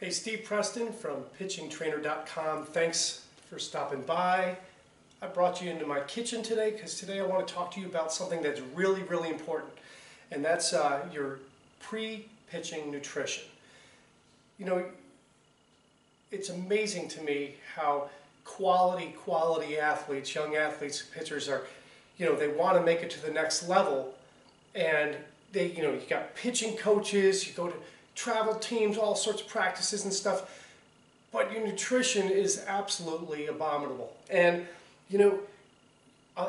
Hey, Steve Preston from pitchingtrainer.com. Thanks for stopping by. I brought you into my kitchen today because today I want to talk to you about something that's really important, and that's your pre-pitching nutrition. You know, it's amazing to me how quality athletes, young athletes, pitchers are, they want to make it to the next level, and you got pitching coaches, you go to travel teams, all sorts of practices and stuff, but your nutrition is absolutely abominable. And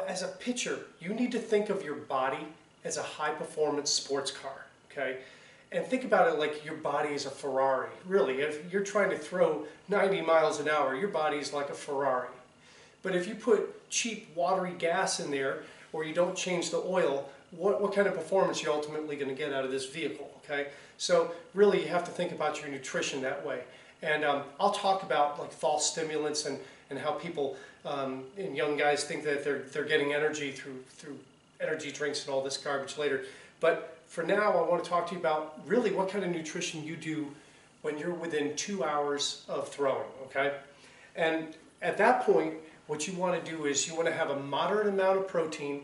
as a pitcher, you need to think of your body as a high-performance sports car, okay? And think about it like your body is a Ferrari. Really, if you're trying to throw 90 miles an hour, your body is like a Ferrari. But if you put cheap, watery gas in there, or you don't change the oil, what kind of performance are you ultimately going to get out of this vehicle, okay? So really, you have to think about your nutrition that way. And I'll talk about like false stimulants and how people and young guys think that they're getting energy through energy drinks and all this garbage later. But for now, I want to talk to you about really what kind of nutrition you do when you're within 2 hours of throwing, okay? And at that point, what you want to do is you want to have a moderate amount of protein,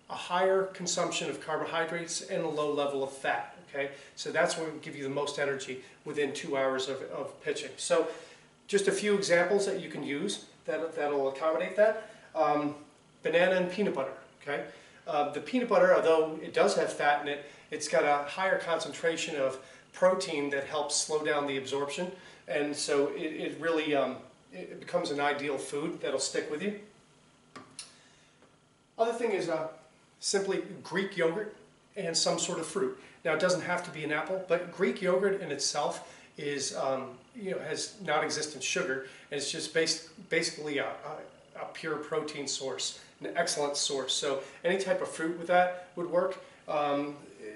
a higher consumption of carbohydrates, and a low level of fat, okay? So that's what will give you the most energy within 2 hours of pitching. So just a few examples that you can use that'll accommodate that. Banana and peanut butter, okay? The peanut butter, although it does have fat in it, it's got a higher concentration of protein that helps slow down the absorption, and so it really it becomes an ideal food that'll stick with you. Other thing is simply Greek yogurt and some sort of fruit. Now, it doesn't have to be an apple, but Greek yogurt in itself is has non-existent sugar, and it's just basically a pure protein source, an excellent source. So any type of fruit with that would work.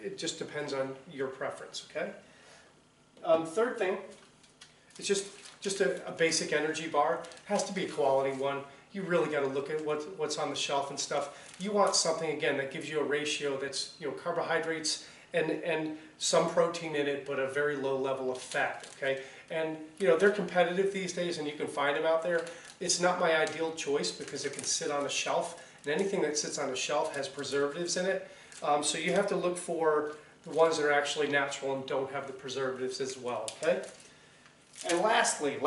It just depends on your preference, okay? Third thing, it's just a basic energy bar. It has to be a quality one. You really got to look at what's on the shelf and stuff. You want something, again, that gives you a ratio that's carbohydrates and some protein in it, but a very low level of fat, okay? And they're competitive these days, and you can find them out there. It's not my ideal choice because it can sit on a shelf, and anything that sits on a shelf has preservatives in it. So you have to look for the ones that are actually natural and don't have the preservatives as well, okay? And lastly,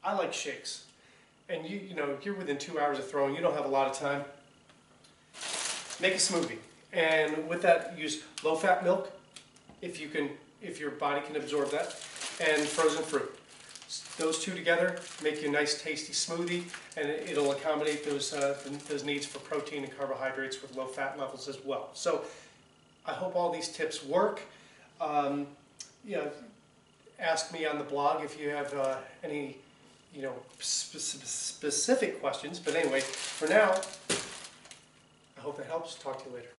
I like shakes. And if you're within 2 hours of throwing, you don't have a lot of time, make a smoothie. And with that, use low-fat milk, if your body can absorb that, and frozen fruit. Those two together make you a nice, tasty smoothie, and it'll accommodate those needs for protein and carbohydrates with low fat levels as well. So I hope all these tips work. Ask me on the blog if you have any specific questions. But anyway, for now, I hope that helps. Talk to you later.